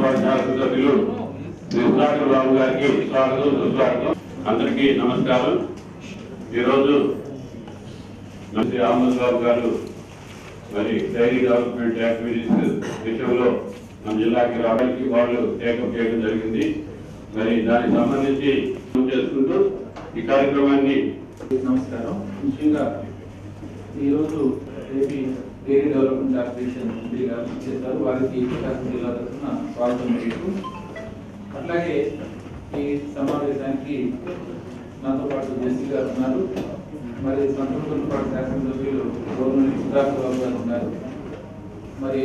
Municipal శాసనసభ్యులు శ్రీ బాబు గారికి స్వాగతం సుస్వాగతం. అందరికీ నమస్కారం. ఈరోజు శ్రీ అహ్మద్ బాబు గారు మరి డైరీ డెవలప్మెంట్ యాక్టివిటీస్ విషయంలో మన జిల్లాకి రావడానికి వాళ్ళు టేకప్ చేయడం జరిగింది. మరి దానికి సంబంధించి చేసుకుంటూ ఈ కార్యక్రమాన్ని నమస్కారం. ముఖ్యంగా ఈరోజు ఏపీ డైరీ డెవలప్మెంట్ కార్పొరేషన్ చేశారు. వారికి ప్రకాశం జిల్లా తరఫున స్వాగతం తెలుపుతూ, అట్లాగే ఈ సమావేశానికి నాతో పాటు జెసి గారు ఉన్నారు, మరి సంతోషపాటు శాసనసభ్యులు గవర్నమెంట్ సుధాకర్ బాబు గారు ఉన్నారు, మరి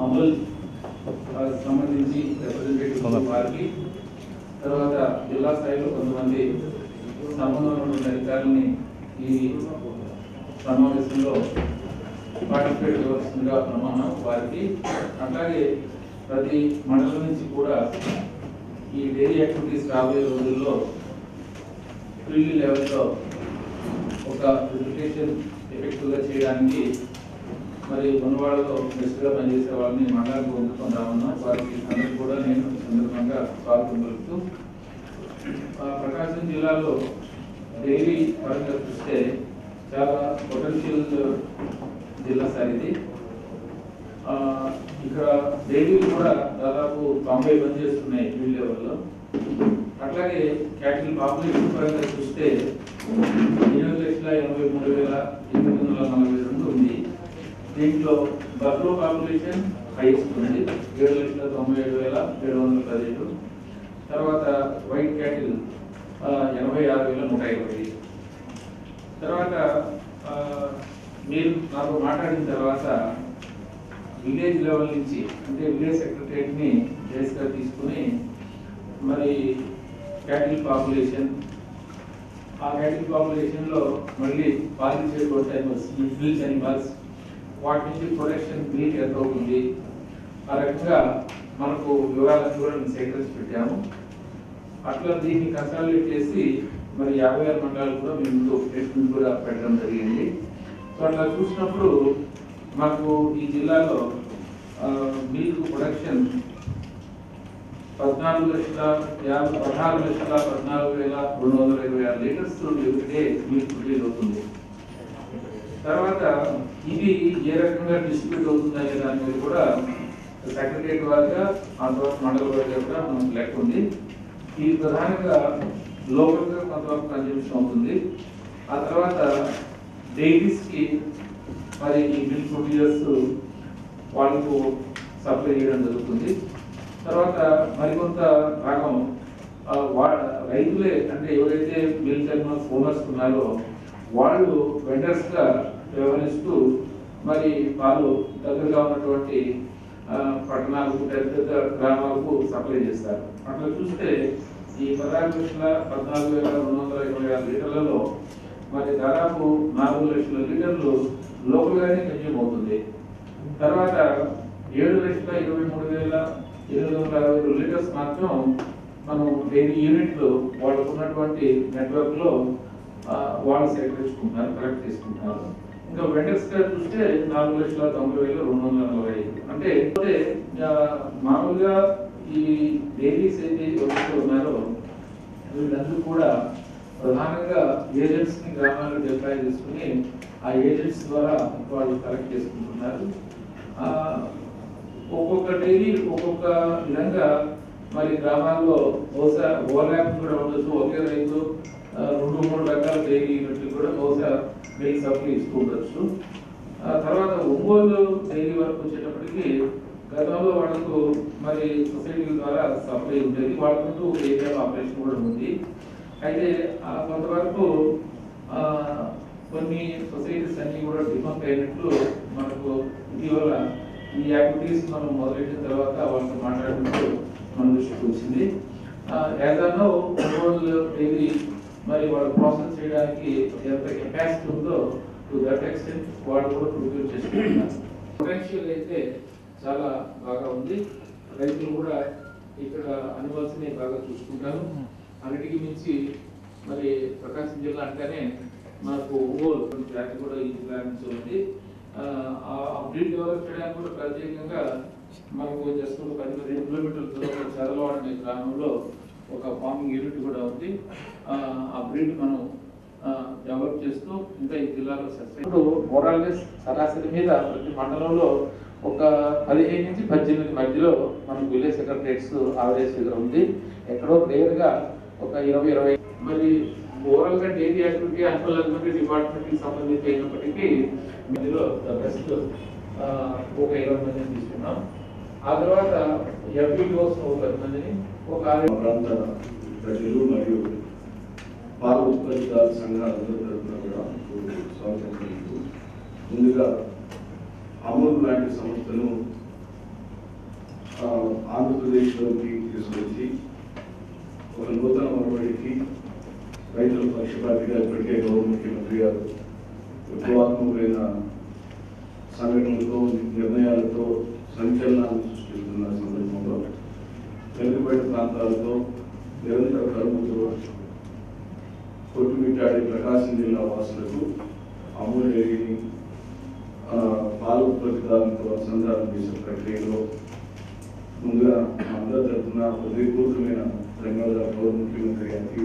అమలు సంబంధించి రిప్రజెంటేటివ్ వారికి, తర్వాత జిల్లా స్థాయిలో కొంతమంది సంబంధం అధికారులని ఈ సమావేశంలో పార్టిసిపేట్ చేయవలసిందిగా ప్రమాణం వారికి, అట్లాగే ప్రతి మండలం నుంచి కూడా ఈ డైరీ యాక్టివిటీస్ రాబోయే రోజుల్లో ఫీల్డ్ లెవెల్లో ఒక ప్రెజెంటేషన్ ఎఫెక్టివ్గా చేయడానికి మరి ఉన్నవాళ్ళలో బెస్ట్గా పనిచేసే వాళ్ళని మండలానికి పొందుకొని రామన్నాం. వారికి అందరికీ కూడా నేను సందర్భంగా స్వాగతం పలుకుతూ, ప్రకాశం జిల్లాలో డైరీ పరంగా చూస్తే చాలా పొటెన్షియల్ జిల్లా సార్ ఇది. ఇక్కడ డైరీలు కూడా దాదాపు 90 మంది చేస్తున్నాయి ఫీల్డ్ లెవెల్లో. అట్లాగే క్యాటిల్ పాపులేషన్ పరంగా చూస్తే 8,83,842 ఉంది. దీంట్లో బఫ్లో పాపులేషన్ హైయెస్ట్ ఉంది, 7,97,717. తర్వాత వైట్ క్యాటిల్ 86,120. తర్వాత మీరు నాకు మాట్లాడిన తర్వాత విలేజ్ లెవెల్ నుంచి అంటే విలేజ్ సెక్రటరేట్ని బేస్గా తీసుకుని మరి క్యాటిల్ పాపులేషన్, ఆ క్యాటిల్ పాపులేషన్లో మళ్ళీ పాలించేటువంటి మిల్క్ అనిమల్స్, వాటి నుంచి ప్రొడక్షన్ మిల్క్ ఎంత అవుతుంది, ఆ రకంగా మనకు వివరాలను కూడా మేము సేకరించి పెట్టాము. అట్లా దీన్ని కన్సాలిడేట్ చేసి మరి 56 మండలాలు కూడా మేము ముందు ప్లేస్మెంట్ కూడా పెట్టడం జరిగింది. సో అట్లా చూసినప్పుడు మాకు ఈ జిల్లాలో milk production 14,14,14,226 litres everyday milk produce అవుతుంది. తర్వాత ఇది ఏ రకంగా డిస్ట్రిబ్యూట్ అవుతుంది అనే దాని మీద కూడా సెక్రటరేట్ వారిగా ఆ తర్వాత మండల వారిగా కూడా మనకు లెక్క ఉంది. ఇది ప్రధానంగా లోకల్గా కొంతవరకు కన్జంప్షన్ అవుతుంది. ఆ తర్వాత డైరీస్కి మరి ఈ మిల్క్ ప్రొడ్యూసర్స్ వాళ్ళకు సప్లై చేయడం జరుగుతుంది. తర్వాత మరికొంత భాగం రైతులే, అంటే ఎవరైతే మిల్క్ అనిమల్స్ ఓనర్స్ ఉన్నారో వాళ్ళు వెండర్స్గా వ్యవహరిస్తూ మరి వాళ్ళు దగ్గరగా ఉన్నటువంటి పట్టణాలకు, పెద్ద పెద్ద గ్రామాలకు సప్లై చేస్తారు. అట్లా చూస్తే ఈ 16,14,226 లీటర్లలో మరి దాదాపు 4 లక్షల లీటర్లు లోకల్గానే కన్జ్యూమ్ అవుతుంది. తర్వాత 7,23,862 లీటర్స్ మాత్రం మనం డైరీ యూనిట్లు వాళ్ళకు ఉన్నటువంటి నెట్వర్క్లో వాళ్ళు సేకరించుకుంటున్నారు, కలెక్ట్ చేసుకుంటున్నారు. ఇంకా వెండర్స్ గా చూస్తే 4,90,245. అంటే మామూలుగా ఈ డైరీస్ అయితే ఎవరైతే ఉన్నారో వీళ్ళందరూ కూడా ప్రధానంగా ఏజెంట్స్ ని గ్రామాల్లో డిప్లాయ్ చేసుకుని ఆ ఏజెంట్స్ ద్వారా వాళ్ళు కలెక్ట్ చేసుకుంటున్నారు. ఒక్కొక్క డైరీ ఒక్కొక్క విధంగా మరి గ్రామాల్లో బహుశా ఓవర్లాప్ కూడా ఉండొచ్చు. ఒకే రైతు 2-3 రకాల డైరీ యూనిట్లు కూడా బహుశా మిల్క్ సప్లై ఇస్తూ ఉండొచ్చు. తర్వాత ఒంగోలు డైరీ వరకు వచ్చేటప్పటికి గతంలో వాళ్ళకు మరి సొసైటీల ద్వారా సప్లై ఉండేది, వాళ్ళకంటూ ఏరియా ఆపరేషన్ కూడా ఉంది. అయితే కొంతవరకు కొన్ని సొసైటీస్ అన్ని కూడా డిఫంక్ అయినట్లు మనకు ఇటీవల ఈ యాక్టివిటీస్ మనం మొదలెట్టిన తర్వాత వాళ్ళతో మాట్లాడుతూ మన దృష్టికి వచ్చింది. ఏదైనా ఒంగోలు డైరీ మరి వాళ్ళు ప్రాసెస్ చేయడానికి ఎంత కెపాసిటీ ఉందో టు దట్ ఎక్స్టెంట్ వాళ్ళు కూడా ప్రొడ్యూస్ చేసుకుంటున్నారు. పొటెన్షియల్ అయితే చాలా బాగా ఉంది. రైతులు కూడా ఇక్కడ అనిమల్స్ని బాగా చూసుకుంటారు. అన్నిటికీ మించి మరి ప్రకాశం జిల్లా అంటేనే మనకు ఒంగోలు జాతి కూడా ఈ జిల్లా నుంచి ఉంది. ఆ బ్రీడ్ డెవలప్ చేయడానికి కూడా ప్రత్యేకంగా మనకు జస్ట్ ఒక 10-15 కిలోమీటర్ల దూరంలో చదలవాడ అనే గ్రామంలో ఒక ఫార్మింగ్ యూనిట్ కూడా ఉంది. ఆ బ్రీడ్ మనం డెవలప్ చేస్తూ ఇంకా ఈ జిల్లాలో ఇప్పుడు మోరాలెస్ సరాసరి మీద ప్రతి మండలంలో ఒక 15 నుంచి 18 మధ్యలో మనకు విలేజ్ సెక్రటరేట్స్ ఆవరేజ్ ఫిగర్ ఉంది. ఎక్కడో రేర్గా ఒక 20 మరి ఓవరాల్ గా daily activity annual activity department కి సంబంధించి అయినప్పటికీ ఇందులో బెస్ట్ ఒక 20 మందిని తీసుకున్నాం. ఆ తర్వాత ఎఫ్పిఓస్ ఒక 10 మందిని ఒక ప్రాంత ప్రజలు మరియు పాల ఉత్పత్తిదారు సంఘాలందరూ తరఫున కూడా స్వాగతం పలుకుతూ ముందుగా అమూల్ లాంటి సంస్థను ఆంధ్రప్రదేశ్లోకి తీసుకొచ్చి ఒక నూతన ఒరవడికి రైతుల పక్షపాతిగా ఇప్పటికే గౌరవ ముఖ్యమంత్రి గారు విప్లవాత్మకమైన సంఘటనలతో నిర్ణయాలతో సంచలనాలు సృష్టిస్తున్న సందర్భంలో వెనుకబడిన ప్రాంతాలతో నిరంతర కరువుతో కొట్టుమిట్టాడే ప్రకాశం జిల్లా వాసులకు అమూల్ డైరీని పాల ఉత్పత్తిదారులతో అనుసంధానం చేసే ప్రక్రియలో ముందుగా అందరి తరఫున హృదయపూర్వకమైన ధన్యవాదాలు గౌరవ ముఖ్యమంత్రి గారికి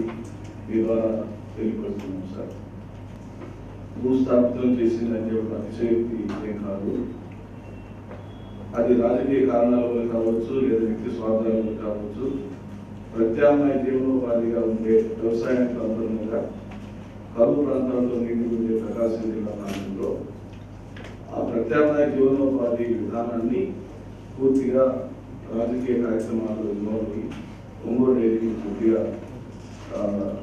మీ ద్వారా తెలియపరుస్తున్నాం సార్. భూస్థాపితం చేసిందంటే ఒక అతిశయోక్తి ఏం కాదు. అది రాజకీయ కారణాల వల్ల కావచ్చు, లేదా వ్యక్తి స్వార్థాల వల్ల కావచ్చు. ప్రత్యామ్నాయ జీవనోపాధిగా ఉండే వ్యవసాయానికి అనుగుణంగా కరువు ప్రాంతాల్లో నిండి ఉండే ప్రకాశం జిల్లా ప్రాంతంలో ఆ ప్రత్యామ్నాయ జీవనోపాధి విధానాన్ని పూర్తిగా రాజకీయ కార్యక్రమాలు ఇన్వాల్వ్ ఒంగోలు డైరీని పూర్తిగా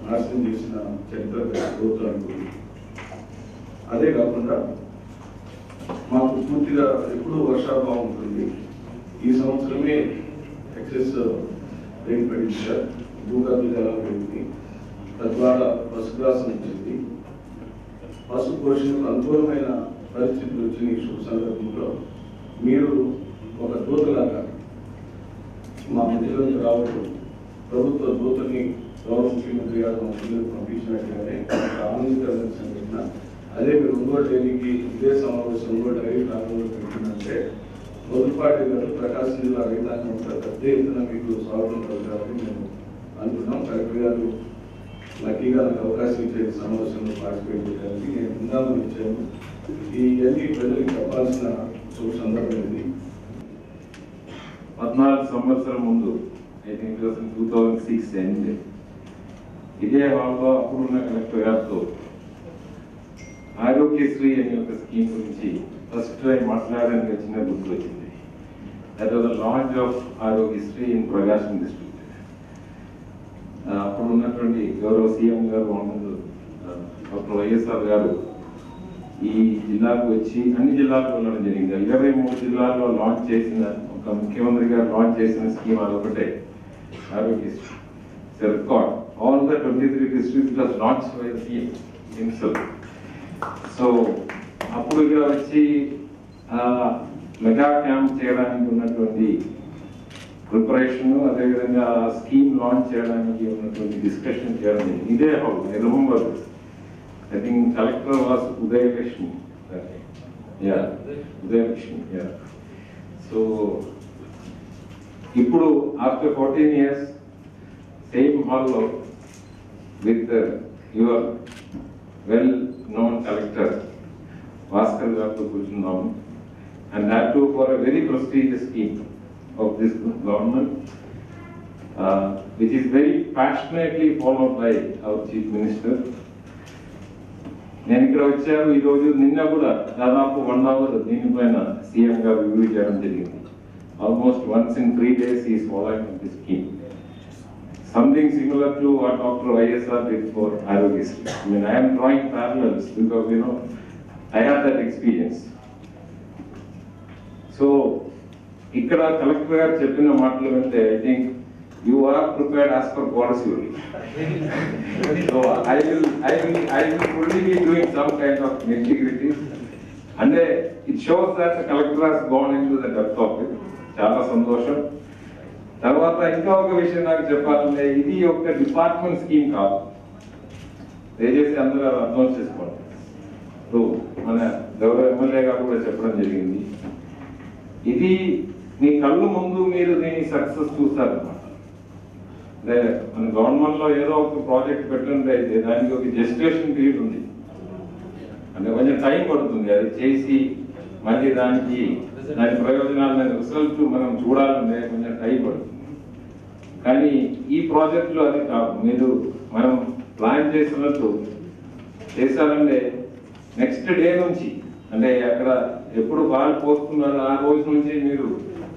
నాశనం చేసిన చరిత్ర ప్రభుత్వానికి. అదే కాకుండా మాకు పూర్తిగా ఎప్పుడూ వర్షాభావం ఉంటుంది. ఈ సంవత్సరమే ఎక్సెస్ రెయిన్ పడింది సార్. భూగర్భ జలాలు పెరిగింది, తద్వారా పశుగ్రాసం వచ్చింది. పశు పోషణకు అనుకూలమైన పరిస్థితులు వచ్చిన ఈ శుభ సందర్భంలో మీరు ఒక దూతలాగా మా మధ్యలోకి రావడం, ప్రభుత్వ దూతని గౌరవ ముఖ్యమంత్రి గారు మధ్యలోకి పంపించినట్టుగానే ఆనందకరమైన సంఘటన. అదే మీరు ఒంగోలు డైరీకి ఇదే సమావేశం ఒంగోలు డైరీ ప్రారంభంలో పెట్టిందంటే మొదటిపాటి గారు ప్రకాశం జిల్లా రైతాంగం పెద్ద ఎత్తున మీకు స్వాగతం పలకాలని మేము అనుకున్నాం. కలెక్టర్ గారు లక్కీగా నాకు అవకాశం ఇచ్చే సమావేశంలో పార్టిసిపేట్ చేయడానికి నేను ఉందామని ఇచ్చాను. ఇవన్నీ ప్రజలకు చెప్పాల్సిన శుభ సందర్భం ఇది. 14 సంవత్సరం ముందు ఐ థింక్ 2006 ఎండ్ ఇదే హాల్లో అప్పుడున్న కలెక్టర్ గారితో ఆరోగ్యశ్రీ అనే ఒక స్కీమ్ గురించి ఫస్ట్ టైం మాట్లాడడానికి వచ్చిన గుర్తు వచ్చింది. That was the launch of Aarogyasri in Prakasam district. అప్పుడు ఉన్నటువంటి గౌరవ సీఎం గారు డాక్టర్ వైఎస్ఆర్ గారు ఈ జిల్లాకు వచ్చి అన్ని జిల్లాల్లో ఉండడం జరిగింది. 23 జిల్లాల్లో లాంచ్ చేసిన ఒక ముఖ్యమంత్రి గారు లాంచ్ చేసిన స్కీమ్ అదొకటే Aarogyasri. Record all the 23 districts was launched by the CM himself. So అప్పుడు ఇక్కడ వచ్చి మెగా క్యాంప్ చేయడానికి ఉన్నటువంటి ప్రిపరేషన్, అదేవిధంగా స్కీమ్ లాంచ్ చేయడానికి ఉన్నటువంటి డిస్కషన్ చేయడం ఇదే house. I remember I think collector was Udayalakshmi. Udayalakshmi. So ఇప్పుడు ఆఫ్టర్ 14 years సేమ్ హాల్లో with your well known collector Bhaskar Garu కూర్చున్నాము. And that too for a very prestigious scheme of this government, which is very passionately followed by our Chief Minister. నేను ఇక్కడ వచ్చాను ఈరోజు, నిన్న కూడా దాదాపు 1 hour దీనిపైన సీఎం గారు రివ్యూ చేయడం జరిగింది. Almost once in 3 days he is following this scheme. Something similar to what Dr. YSR did for Arogyasri. I mean, I am drawing parallels because, I have that experience. So, ikkada collector garu cheppina maatlu ante I think you are prepared as per policy only. So, I will fully be doing some kind of integrity. And it shows that the collector has gone into the depth of it. Chala santosham. తర్వాత ఇంకా ఒక విషయం నాకు చెప్పాలంటే, ఇది ఒక department scheme కాదు. దయచేసి అందరూ అర్థం చేసుకోండి. ఇప్పుడు మన గౌరవ ఎమ్మెల్యే గారు కూడా చెప్పడం జరిగింది, ఇది మీ కళ్ళు ముందు మీరు దీని సక్సెస్ చూస్తారన్నమాట. అంటే మన గవర్నమెంట్ లో ఏదో ఒక ప్రాజెక్ట్ పెట్టండి అయితే దానికి ఒక జెస్టిఫికేషన్ పీరియడ్ ఉంది, అంటే కొంచెం టైం పడుతుంది. అది చేసి మళ్ళీ దాని ప్రయోజనాలు రిజల్ట్ మనం చూడాలంటే కొంచెం టైం పడుతుంది. కానీ ఈ ప్రాజెక్టులో అది కాదు, మనం ప్లాన్ చేసినట్టు చేశారంటే నెక్స్ట్ డే నుంచి, అంటే అక్కడ ఎప్పుడు పాలు పోస్తున్నారు ఆ రోజు నుంచి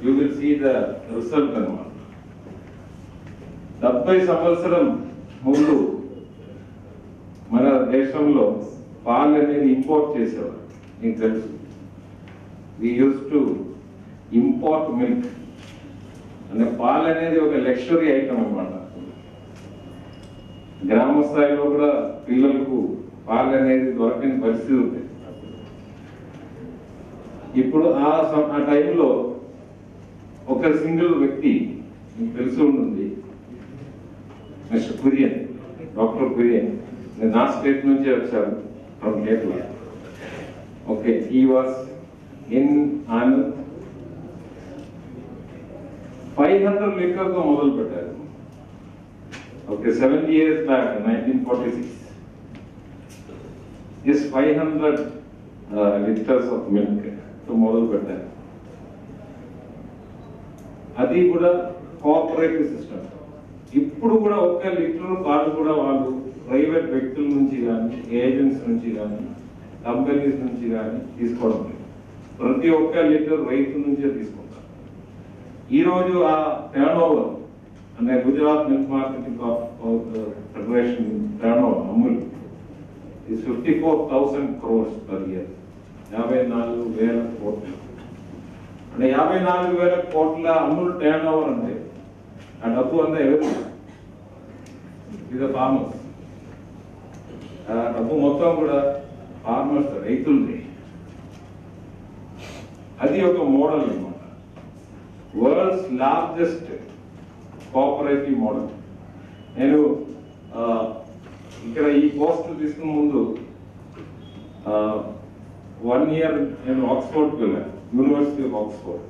you will see the result అన్నమాట. 70 సంవత్సరం ముందు మన దేశంలో పాలు అనేది ఇంపోర్ట్ చేసేవారు, మీకు తెలుసు. వి యూస్ టు ఇంపోర్ట్ మిల్క్, అంటే పాలు అనేది ఒక లగ్జరీ ఐటమ్ అన్నమాట. గ్రామ స్థాయిలో కూడా పిల్లలకు పాలు అనేది దొరకని పరిస్థితి ఉంది. ఇప్పుడు ఆ టైంలో ఒక సింగిల్ వ్యక్తి, మీకు తెలిసి ఉంటుంది, మిస్టర్ కురియన్, డాక్టర్ కురియన్, నా స్టేట్ నుంచి వచ్చారు, from Kerala. Okay, he was in Anand 500 లీటర్తో మొదలు పెట్టారు. Okay, 70 years back, 1946, just 500 liters of milk తో మొదలు పెట్టారు. అది కూడా కోఆపరేటివ్ సిస్టమ్. ఇప్పుడు కూడా 1 లీటర్ పాలు కూడా వాళ్ళు ప్రైవేట్ వ్యక్తుల నుంచి కానీ, ఏజెంట్స్ నుంచి కానీ, కంపెనీస్ నుంచి కానీ తీసుకోవడం లేదు. ప్రతి 1 లీటర్ రైతు నుంచే తీసుకుంటారు. ఈరోజు ఆ టర్న్ ఓవర్, అంటే Gujarat milk marketing federation turn over Amul is 54,000 crores per year. 54,000 కోట్లు. అంటే 54,000 కోట్ల అమూల్ టర్న్ ఓవర్ అంటే ఆ డబ్బు అంతా ఎవరు? ఇది ఫార్మర్స్. ఆ డబ్బు మొత్తం కూడా ఫార్మర్స్, రైతులది. అది ఒక మోడల్ అన్నమాట, వరల్డ్స్ లార్జెస్ట్ కోఆపరేటివ్ మోడల్. నేను ఇక్కడ ఈ పోస్ట్ తీసుకున్న ముందు 1 year నేను ఆక్స్ఫోర్డ్కి వెళ్ళాను, యూనివర్సిటీ ఆఫ్ ఆక్స్ఫోర్డ్.